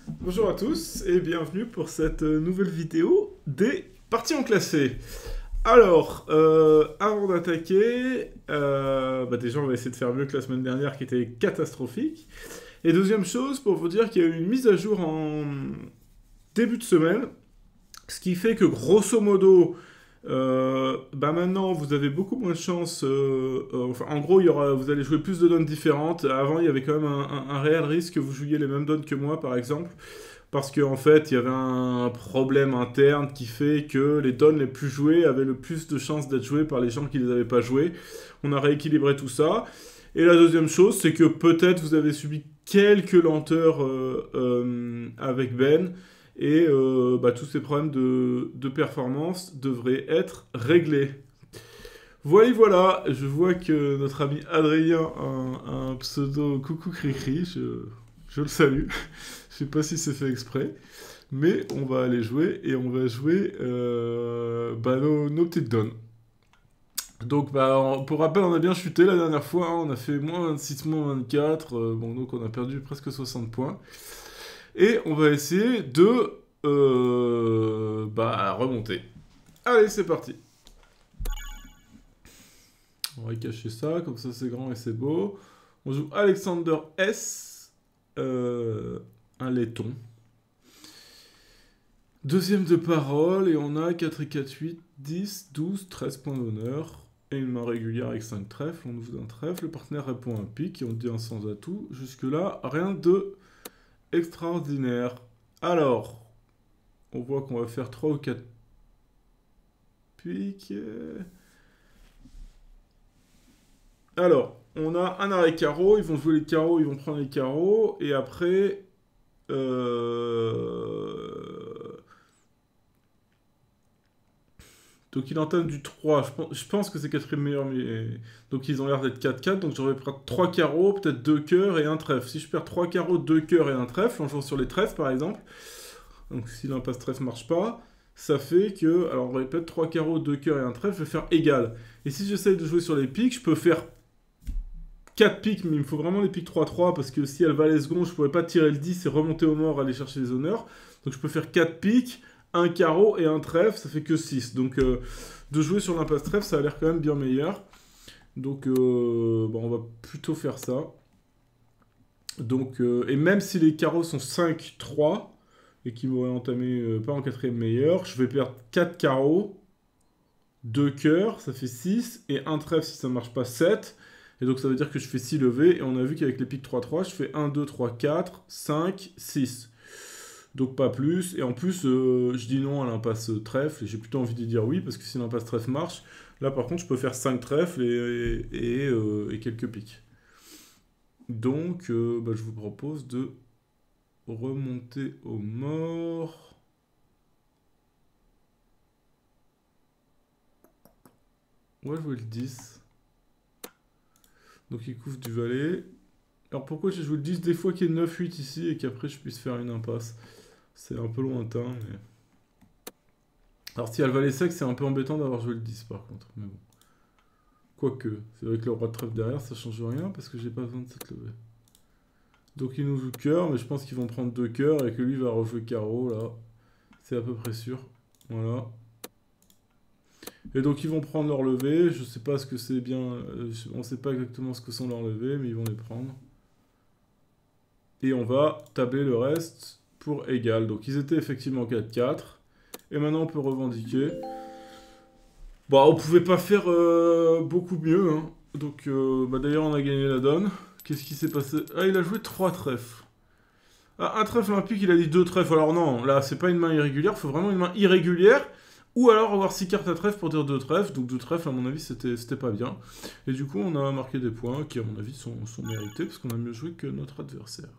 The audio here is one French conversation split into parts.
Bonjour à tous et bienvenue pour cette nouvelle vidéo des parties en classé. Alors, avant d'attaquer, déjà on va essayer de faire mieux que la semaine dernière qui était catastrophique. Et deuxième chose, pour vous dire qu'il y a eu une mise à jour en début de semaine, ce qui fait que grosso modo, maintenant vous avez beaucoup moins de chances. Enfin, en gros, vous allez jouer plus de donnes différentes. Avant, il y avait quand même un réel risque que vous jouiez les mêmes donnes que moi, par exemple. Parce qu'en fait, il y avait un problème interne qui fait que les donnes les plus jouées avaient le plus de chances d'être jouées par les gens qui ne les avaient pas jouées. On a rééquilibré tout ça. Et la deuxième chose, c'est que peut-être vous avez subi quelques lenteurs avec Ben. Et tous ces problèmes de performance devraient être réglés. Voilà, voilà, je vois que notre ami Adrien a un pseudo coucou cri-cri, je le salue. Je sais pas si c'est fait exprès, mais on va aller jouer et on va jouer nos petites donnes. Donc, pour rappel, on a bien chuté la dernière fois, hein, on a fait moins 26, moins 24, donc on a perdu presque 60 points. Et on va essayer de remonter. Allez, c'est parti. On va cacher ça, comme ça c'est grand et c'est beau. On joue Alexander S. Un laiton. Deuxième de parole, et on a 4 et 4, 8, 10, 12, 13 points d'honneur. Et une main régulière avec 5 trèfles, on ouvre d'un trèfle, le partenaire répond un pic, et on dit un sans atout. Jusque-là, rien de extraordinaire. Alors, on voit qu'on va faire 3 ou 4 pics. Alors, on a un arrêt carreau, ils vont jouer les carreaux, ils vont prendre les carreaux, et après... Donc il entame du 3, je pense que c'est quatrième meilleur, mais... Donc ils ont l'air d'être 4-4, donc j'aurais perdre 3 carreaux, peut-être 2 cœurs et un trèfle. Si je perds 3 carreaux, 2 cœurs et un trèfle, en jouant sur les trèfles par exemple, donc si l'impasse trèfle marche pas, ça fait que, alors on répète, 3 carreaux, 2 cœurs et un trèfle, je vais faire égal. Et si j'essaye de jouer sur les piques, je peux faire 4 piques, mais il me faut vraiment les piques 3-3, parce que si elle valait second, je pourrais pas tirer le 10 et remonter au mort, aller chercher les honneurs. Donc je peux faire 4 piques, un carreau et un trèfle, ça fait que 6. Donc de jouer sur l'impasse trèfle, ça a l'air quand même bien meilleur. Donc on va plutôt faire ça. Donc, et même si les carreaux sont 5-3, et qu'ils m'auraient entamé pas en quatrième meilleur, je vais perdre 4 carreaux, 2 cœurs, ça fait 6, et un trèfle si ça marche pas, 7. Et donc ça veut dire que je fais 6 levées, et on a vu qu'avec les piques 3-3, je fais 1, 2, 3, 4, 5, 6. Donc pas plus, et en plus je dis non à l'impasse trèfle, et j'ai plutôt envie de dire oui, parce que si l'impasse trèfle marche, là par contre je peux faire 5 trèfles et quelques piques. Donc je vous propose de remonter au mort. On va jouer le 10. Donc il couvre du valet. Alors pourquoi j'ai joué le 10 des fois qu'il y ait 9-8 ici et qu'après je puisse faire une impasse? C'est un peu lointain, mais... Alors si elle valet sec, c'est un peu embêtant d'avoir joué le 10 par contre, mais bon. Quoique, c'est vrai que le roi de trèfle derrière, ça change rien parce que j'ai pas besoin de cette levée. Donc il nous joue cœur, mais je pense qu'ils vont prendre 2 cœurs et que lui va rejouer carreau, là. C'est à peu près sûr. Voilà. Et donc ils vont prendre leur levée, je sais pas ce que c'est bien, on sait pas exactement ce que sont leurs levées, mais ils vont les prendre. Et on va tabler le reste pour égal. Donc ils étaient effectivement 4-4. Et maintenant on peut revendiquer. Bon, on pouvait pas faire beaucoup mieux. Hein. Donc d'ailleurs on a gagné la donne. Qu'est-ce qui s'est passé? Ah, il a joué 3 trèfles. Ah, un trèfle olympique, il a dit 2 trèfles. Alors non, là c'est pas une main irrégulière, il faut vraiment une main irrégulière. Ou alors avoir 6 cartes à trèfle pour dire 2 trèfles. Donc 2 trèfles, à mon avis, c'était pas bien. Et du coup, on a marqué des points qui, à mon avis, sont mérités, parce qu'on a mieux joué que notre adversaire.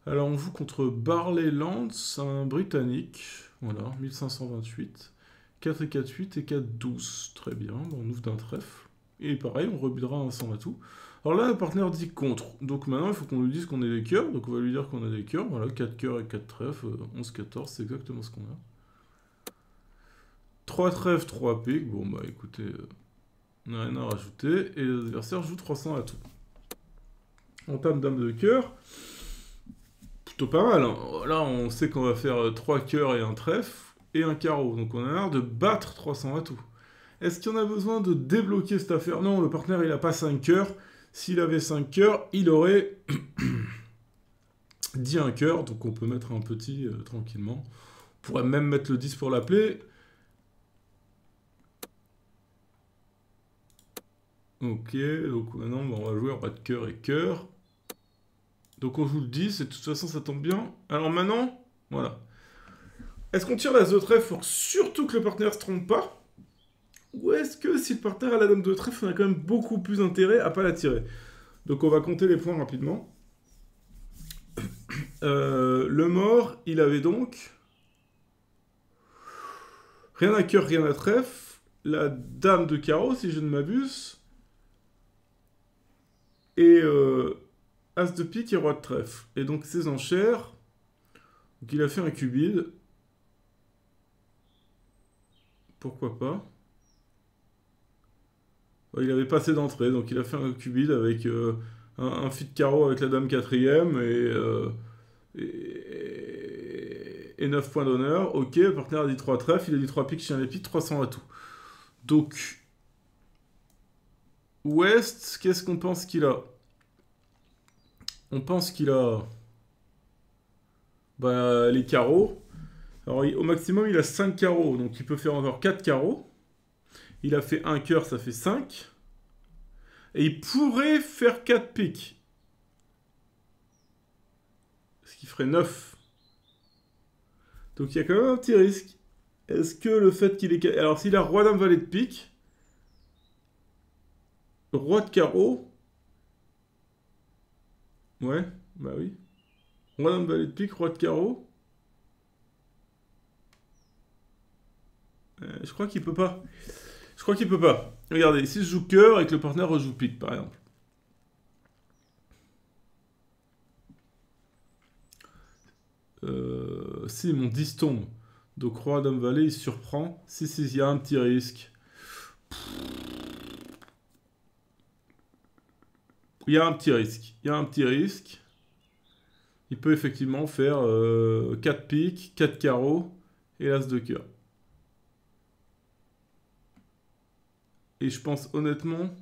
Alors, on joue contre Barley Lance, un Britannique. Voilà, 1528. 4 et 4, 8 et 4, 12. Très bien, bon, on ouvre d'un trèfle. Et pareil, on rebudera un sans atout. Alors là, le partenaire dit contre. Donc maintenant, il faut qu'on lui dise qu'on ait des cœurs. Donc on va lui dire qu'on a des cœurs. Voilà, 4 cœurs et 4 trèfles. 11, 14, c'est exactement ce qu'on a. 3 trèfles, 3 piques. Bon, bah écoutez, on n'a rien à rajouter. Et l'adversaire joue 300 à tout. On tame dame de cœur. plutôt pas mal, hein. Là, on sait qu'on va faire 3 cœurs et un trèfle, et un carreau. Donc on a l'air de battre 300 atouts. Est-ce qu'on a besoin de débloquer cette affaire? Non, le partenaire, il a pas 5 cœurs. S'il avait 5 cœurs, il aurait dit un cœur. Donc on peut mettre un petit tranquillement. On pourrait même mettre le 10 pour l'appeler. Ok, donc maintenant, on va jouer en bas de cœur et cœur. Donc on joue le 10, et de toute façon, ça tombe bien. Alors maintenant, voilà. Est-ce qu'on tire l'as de trèfle pour surtout que le partenaire se trompe pas? Ou est-ce que si le partenaire a la dame de trèfle, on a quand même beaucoup plus intérêt à pas la tirer? Donc on va compter les points rapidement. Le mort, il avait donc rien à cœur, rien à trèfle. La dame de carreau, si je ne m'abuse. Et as de pique et roi de trèfle. Et donc ses enchères. Donc il a fait un cubide. Pourquoi pas? Il avait pas assez d'entrée, donc il a fait un cubide avec un fit de carreau avec la dame quatrième et 9 points d'honneur. Ok, le partenaire a dit 3 trèfles, il a dit 3 piques, chien les piques, 300 atouts. Donc, Ouest, qu'est-ce qu'on pense qu'il a? On pense qu'il a les carreaux. Alors, au maximum, il a 5 carreaux, donc il peut faire encore 4 carreaux. Il a fait un cœur, ça fait 5. Et il pourrait faire 4 piques. Ce qui ferait 9. Donc il y a quand même un petit risque. Est-ce que le fait qu'il ait... Alors s'il a roi dame valet de pique, roi de carreau... Ouais, bah oui. Roi dame valet de pique, roi de carreau... je crois qu'il peut pas. Je crois qu'il peut pas. Regardez, si je joue cœur et que le partenaire rejoue pique, par exemple. Si mon 10 tombe, donc roi dame valet, il surprend. Si, il y a un petit risque. Il y a un petit risque. Il y a un petit risque. Il peut effectivement faire 4 piques, 4 carreaux et l'as de cœur. Et je pense honnêtement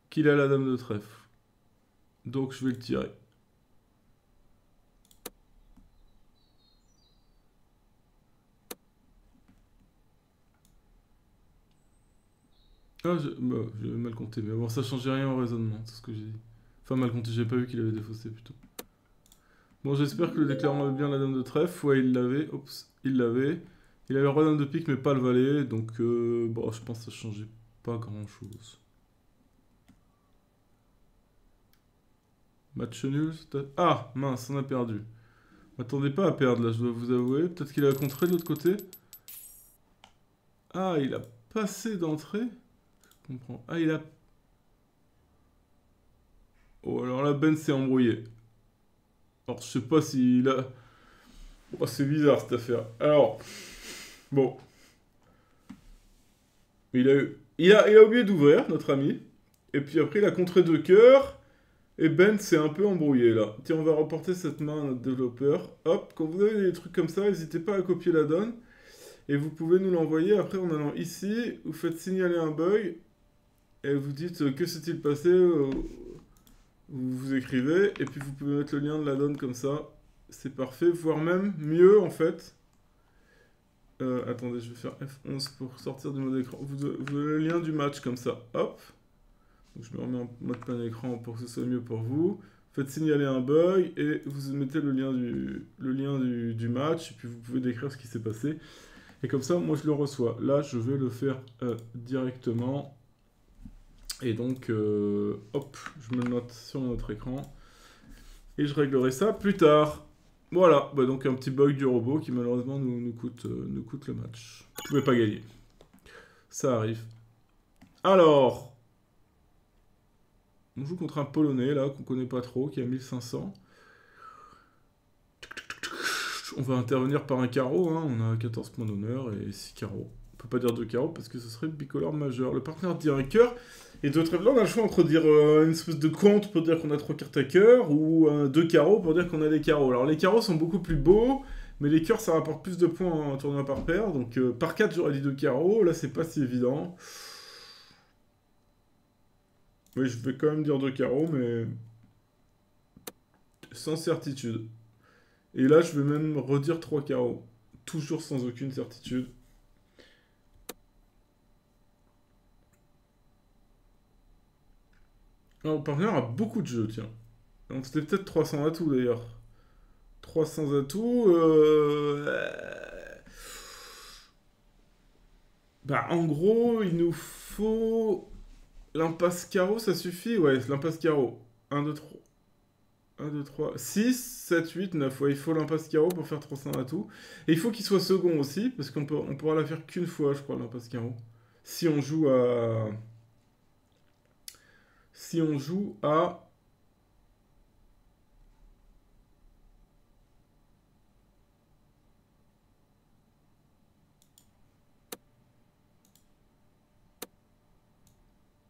qu'il a la dame de trèfle. Donc je vais le tirer. Ah, j'ai mal compté, mais bon, ça changeait rien au raisonnement, c'est ce que j'ai dit. Enfin, mal compté, j'ai pas vu qu'il avait défaussé plutôt. Bon, j'espère que le déclarant avait bien la dame de trèfle. Ouais, il l'avait. Oups, il l'avait. Il avait roi dame de pique, mais pas le valet, donc bon, je pense que ça changeait pas grand-chose. Match nul. Ah, mince, on a perdu. M'attendez pas à perdre, là, je dois vous avouer. Peut-être qu'il a contré de l'autre côté. Ah, il a passé d'entrée. Je comprends. Ah, il a... Oh, alors là, Ben s'est embrouillé. Alors, je sais pas s'il a... Oh, c'est bizarre, cette affaire. Alors... Bon. Il a oublié d'ouvrir, notre ami. Et puis après, il a contré de cœur. Et Ben s'est un peu embrouillé, là. Tiens, on va reporter cette main à notre développeur. Hop, quand vous avez des trucs comme ça, n'hésitez pas à copier la donne. Et vous pouvez nous l'envoyer après en allant ici. Vous faites signaler un bug. Et vous dites que s'est-il passé. Vous écrivez. Et puis vous pouvez mettre le lien de la donne comme ça. C'est parfait. Voire même mieux, en fait. Attendez, je vais faire F11 pour sortir du mode écran. Vous avez le lien du match comme ça. Hop. Donc je me remets en mode plein écran pour que ce soit mieux pour vous. Faites signaler un bug et vous mettez le lien du match. Et puis vous pouvez décrire ce qui s'est passé. Et comme ça, moi je le reçois. Là, je vais le faire directement. Et donc, hop, je me le note sur notre écran. Et je réglerai ça plus tard. Voilà, bah donc un petit bug du robot qui malheureusement nous coûte le match. Vous pouvez pas gagner. Ça arrive. Alors, on joue contre un Polonais là qu'on connaît pas trop, qui a 1500. On va intervenir par un carreau, hein. On a 14 points d'honneur et 6 carreaux. peut pas dire 2 carreaux parce que ce serait bicolore majeur. Le partenaire dit un cœur. Et de trèfle là, on a le choix entre dire une espèce de compte pour dire qu'on a 3 cartes à cœur ou 2 carreaux pour dire qu'on a des carreaux. Alors les carreaux sont beaucoup plus beaux, mais les cœurs ça rapporte plus de points en tournoi par paire. Donc par 4 j'aurais dit 2 carreaux, là c'est pas si évident. Oui, je vais quand même dire 2 carreaux, mais sans certitude. Et là je vais même redire 3 carreaux. Toujours sans aucune certitude. Alors, le partenaire a beaucoup de jeux, tiens. Donc c'était peut-être 300 atouts d'ailleurs. 300 atouts. Bah, en gros, il nous faut. L'impasse carreau, ça suffit? Ouais, l'impasse carreau. 1, 2, 3. 1, 2, 3. 6, 7, 8, 9. Ouais, il faut l'impasse carreau pour faire 300 atouts. Et il faut qu'il soit second aussi, parce on pourra la faire qu'une fois, je crois, l'impasse carreau. Si on joue à. Si on joue à.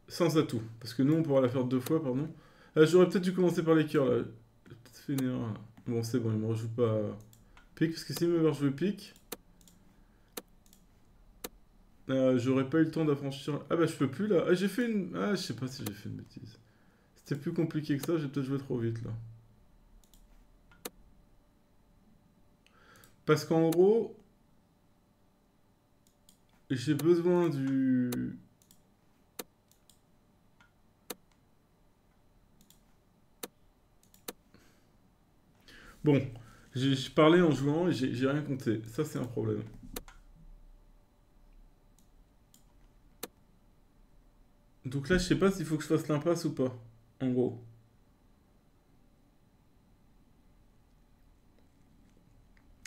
Sans atout. Parce que nous, on pourra la faire 2 fois, pardon. J'aurais peut-être dû commencer par les cœurs, là. J'ai peut-être fait une erreur, là. Bon, c'est bon, il me rejoue pas pique, parce que s'il me rejouer pique, j'aurais pas eu le temps d'affranchir. Ah bah, je peux plus, là. Ah, j'ai fait une... Ah, je sais pas si j'ai fait une bêtise. C'était plus compliqué que ça, j'ai peut-être joué trop vite, là. Parce qu'en gros, j'ai besoin du... Bon, j'ai parlé en jouant et j'ai rien compté. Ça, c'est un problème. Donc là, je sais pas s'il faut que je fasse l'impasse ou pas. En gros.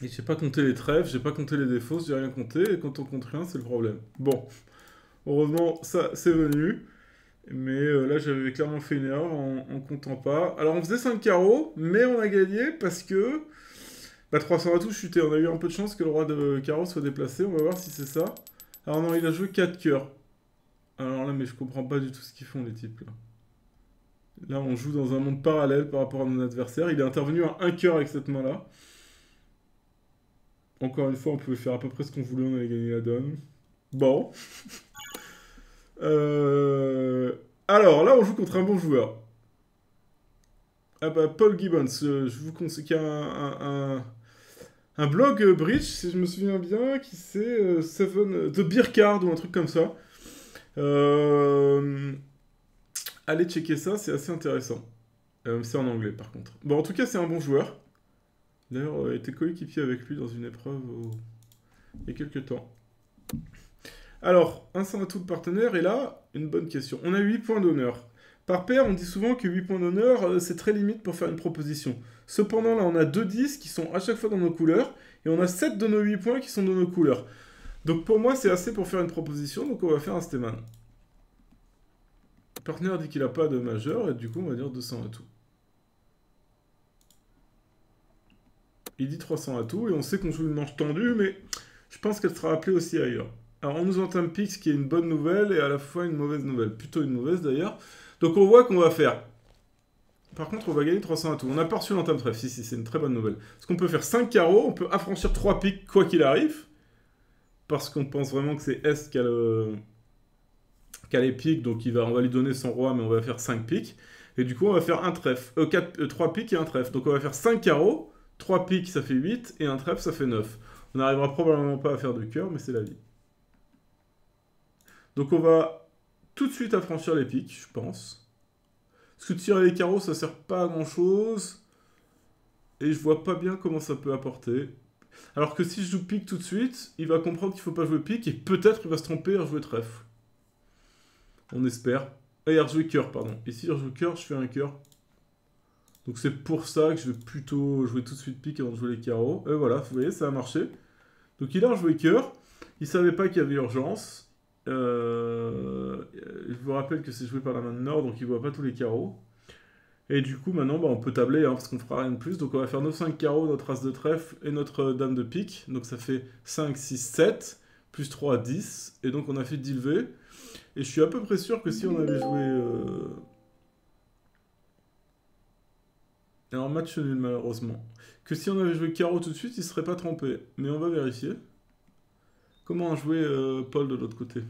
Et j'ai pas compté les trèfles, j'ai pas compté les défausses, j'ai rien compté. Et quand on compte rien, c'est le problème. Bon, heureusement, ça, c'est venu. Mais là, j'avais clairement fait une erreur en comptant pas. Alors, on faisait 5 carreaux, mais on a gagné parce que... Bah, 300 atouts chuté. On a eu un peu de chance que le roi de carreau soit déplacé. On va voir si c'est ça. Alors non, il a joué 4 cœurs. Alors là, mais je comprends pas du tout ce qu'ils font, les types, là. Là, on joue dans un monde parallèle par rapport à mon adversaire. Il est intervenu à un cœur avec cette main-là. Encore une fois, on pouvait faire à peu près ce qu'on voulait, on allait gagner la donne. Bon. Alors, là, on joue contre un bon joueur. Ah bah, Paul Gibbons, je vous conseille qu'il y a un blog Bridge, si je me souviens bien, qui c'est The Beer Card ou un truc comme ça. Allez checker ça, c'est assez intéressant. C'est en anglais par contre. Bon, en tout cas, c'est un bon joueur. D'ailleurs, été coéquipier avec lui dans une épreuve il y a quelques temps. Alors, un sans atout de partenaire, et là, une bonne question. On a 8 points d'honneur. Par paire, on dit souvent que 8 points d'honneur, c'est très limite pour faire une proposition. Cependant, là, on a 2 10 qui sont à chaque fois dans nos couleurs, et on a 7 de nos 8 points qui sont dans nos couleurs. Donc pour moi, c'est assez pour faire une proposition, donc on va faire un Steman. Le partenaire dit qu'il n'a pas de majeur, et du coup, on va dire 200 atouts. Il dit 300 atouts, et on sait qu'on joue une manche tendue, mais je pense qu'elle sera appelée aussi ailleurs. Alors on nous entame pique, ce qui est une bonne nouvelle, et à la fois une mauvaise nouvelle. Plutôt une mauvaise d'ailleurs. Donc on voit qu'on va faire... Par contre, on va gagner 300 atouts. On n'a pas reçu l'entame trèfle. Si, c'est une très bonne nouvelle. Parce qu'on peut faire 5 carreaux, on peut affranchir 3 piques quoi qu'il arrive. Parce qu'on pense vraiment que c'est S qui a les piques, donc on va lui donner son roi, mais on va faire 5 piques. Et du coup, on va faire un trèfle. 3 piques et un trèfle. Donc on va faire 5 carreaux, 3 piques, ça fait 8, et un trèfle, ça fait 9. On n'arrivera probablement pas à faire de cœur, mais c'est la vie. Donc on va tout de suite affranchir les piques, je pense. Parce que tirer les carreaux, ça sert pas à grand chose. Et je vois pas bien comment ça peut apporter. Alors que si je joue pique tout de suite, il va comprendre qu'il faut pas jouer pique et peut-être il va se tromper et rejouer trèfle. On espère. Et rejouer cœur, pardon. Et si je rejoue cœur, je fais un cœur. Donc c'est pour ça que je vais plutôt jouer tout de suite pique avant de jouer les carreaux. Et voilà, vous voyez, ça a marché. Donc il a rejoué cœur. Il savait pas qu'il y avait urgence. Je vous rappelle que c'est joué par la main de Nord, donc il voit pas tous les carreaux. Et du coup, maintenant, bah, on peut tabler, parce qu'on fera rien de plus. Donc on va faire nos 5 carreaux, notre as de trèfle et notre dame de pique. Donc ça fait 5, 6, 7. Plus 3, 10. Et donc on a fait deal V. Et je suis à peu près sûr que si on avait joué... Alors match nul malheureusement. Que si on avait joué carreau tout de suite, il serait pas trompé. Mais on va vérifier. Comment a joué Paul de l'autre côté?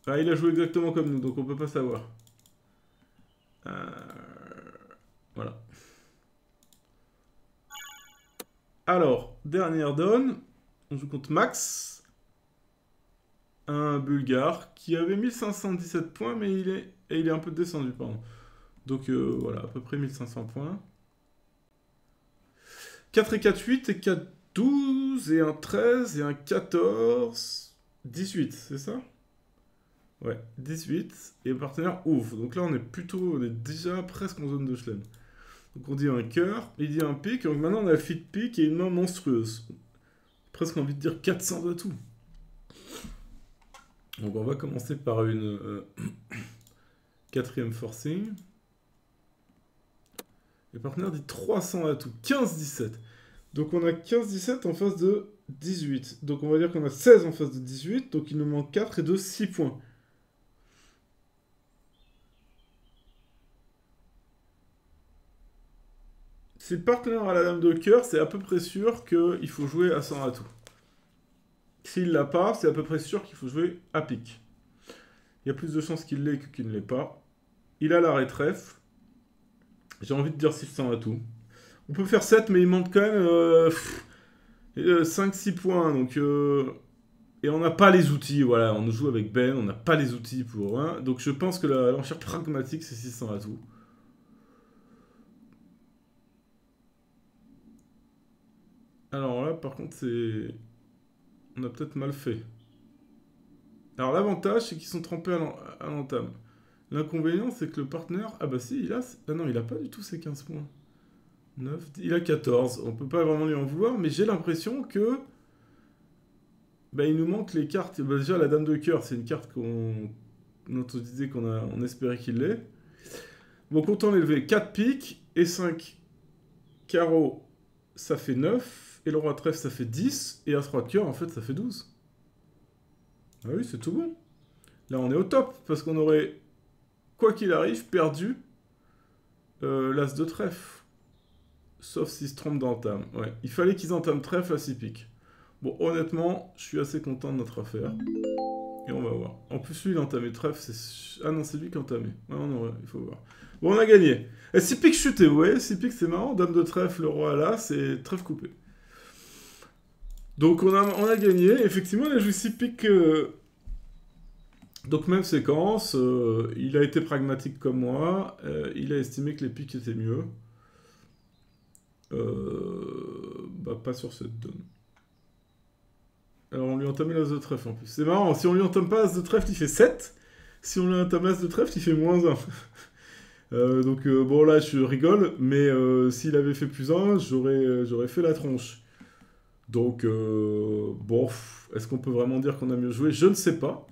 Ah, il a joué exactement comme nous, donc on peut pas savoir. Voilà. Alors, dernière donne. On joue contre Max. Un Bulgare qui avait 1517 points, mais il est un peu descendu, pardon. Donc voilà, à peu près 1500 points. 4 et 4, 8 et 4, 12 et un 13 et un 14, 18, c'est ça? Ouais, 18 et le partenaire ouvre. Donc là, on est déjà presque en zone de chelem. Donc on dit un cœur, il dit un pic. Donc maintenant, on a le fit pic et une main monstrueuse. Presque envie de dire 400 d'atouts. Donc on va commencer par une quatrième forcing. Le partenaire dit 300 d'atouts, 15-17. Donc on a 15-17 en face de 18. Donc on va dire qu'on a 16 en face de 18. Donc il nous manque 4 et 2, 6 points. Si le partenaire a la dame de cœur, c'est à peu près sûr qu'il faut jouer à 100 atouts. S'il l'a pas, c'est à peu près sûr qu'il faut jouer à pique. Il y a plus de chances qu'il l'ait que qu'il ne l'ait pas. Il a l'arrêt trèfle. J'ai envie de dire 600 atouts. On peut faire 7, mais il manque quand même 5-6 points. Donc, et on n'a pas les outils. Voilà, on joue avec Ben, on n'a pas les outils pour... Hein, donc je pense que l'enchère pragmatique, c'est 600 atouts. Alors là, par contre, c'est... On a peut-être mal fait. Alors l'avantage, c'est qu'ils sont trempés à l'entame. L'inconvénient, c'est que le partenaire... Ah bah si, il a... Ah non, il a pas du tout ses 15 points. 9, 10... Il a 14. On peut pas vraiment lui en vouloir, mais j'ai l'impression que... Bah, il nous manque les cartes. Bah, déjà, la dame de cœur, c'est une carte dont on disait on espérait qu'il l'ait. Bon, content d'élever 4 piques et 5 carreaux, ça fait 9. Et le roi de trèfle, ça fait 10. Et As-Roi de cœur, en fait, ça fait 12. Ah oui, c'est tout bon. Là, on est au top, parce qu'on aurait, quoi qu'il arrive, perdu l'As de trèfle. Sauf s'ils se trompent d'entame. Ouais, il fallait qu'ils entament trèfle à 6 piques. Bon, honnêtement, je suis assez content de notre affaire. Et on va voir. En plus, lui, il a entamé trèfle. Ah non, c'est lui qui a entamé. Ouais, non, il faut voir. Bon, on a gagné. Et 6 piques chuté, vous voyez, 6 piques, c'est marrant. Dame de trèfle, le roi là, c'est trèfle coupé. Donc, on a gagné. Effectivement, il a joué 6 piques. Donc, même séquence. Il a été pragmatique comme moi. Il a estimé que les piques étaient mieux. Bah, pas sur cette donne. Alors on lui entame l'as de trèfle en plus. C'est marrant, si on lui entame pas l'as de trèfle, il fait 7. Si on lui entame l'as de trèfle, il fait moins 1. Donc bon là je rigole, mais s'il avait fait plus 1, j'aurais fait la tronche. Donc bon, est-ce qu'on peut vraiment dire qu'on a mieux joué? Je ne sais pas.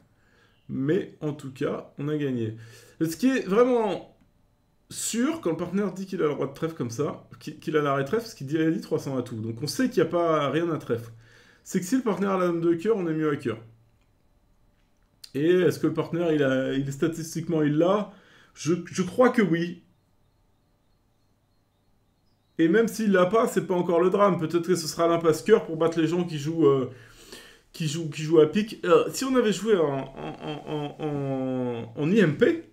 Mais en tout cas, on a gagné. Ce qui est vraiment sûr, quand le partenaire dit qu'il a le roi de trèfle comme ça, qu'il a l'arrêt trèfle, parce qu'il a dit 300 à tout. Donc on sait qu'il n'y a pas rien à trèfle. C'est que si le partenaire a la dame de cœur, on est mieux à cœur. Et est-ce que le partenaire, il est statistiquement, il l'a? Je crois que oui. Et même s'il l'a pas, c'est pas encore le drame. Peut-être que ce sera l'impasse cœur pour battre les gens qui jouent à pique. Si on avait joué en IMP,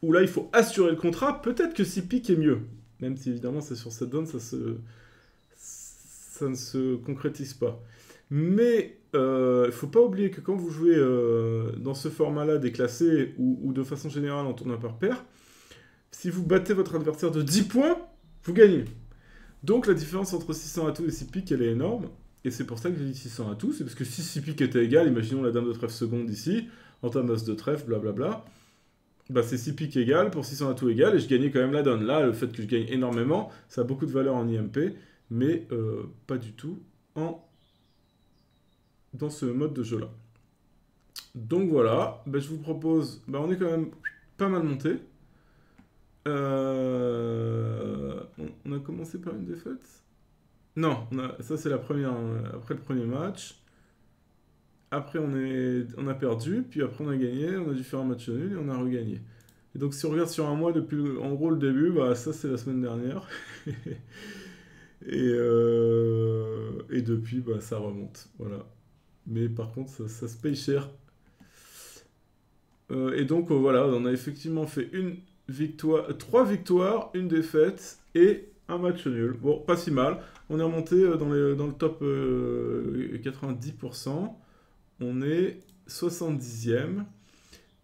où là il faut assurer le contrat, peut-être que 6 piques est mieux. Même si évidemment c'est sur cette donne, ça ne se concrétise pas. Mais il faut pas oublier que quand vous jouez dans ce format-là déclassé ou de façon générale en tournoi par paire, si vous battez votre adversaire de 10 points, vous gagnez. Donc la différence entre 600 atouts et 6 piques, elle est énorme. Et c'est pour ça que j'ai dit 600 atouts. C'est parce que si 6 piques étaient égales, imaginons la dame de trèfle seconde ici, entame as de trèfle, blablabla. Bah c'est 6 piques égales pour 600 atouts égales et je gagnais quand même la donne. Là, le fait que je gagne énormément, ça a beaucoup de valeur en IMP, mais pas du tout dans ce mode de jeu là. Donc voilà, bah, je vous propose, bah, on est quand même pas mal monté. On a commencé par une défaite? Non, ça c'est la première, après le premier match. après on a perdu, puis après on a gagné, on a dû faire un match nul et on a regagné. Et donc si on regarde sur un mois depuis en gros le début, bah ça c'est la semaine dernière. Et depuis, bah, ça remonte. Voilà. Mais par contre, ça se paye cher. Et donc, voilà, on a effectivement fait une victoire, trois victoires, une défaite et un match nul. Bon, pas si mal. On est remonté dans le top 90%. On est 70e.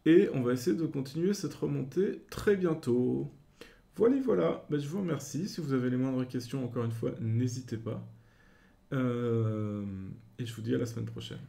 Et on va essayer de continuer cette remontée très bientôt. Voilà, voilà. Ben, je vous remercie. Si vous avez les moindres questions, encore une fois, n'hésitez pas. Et je vous dis à la semaine prochaine.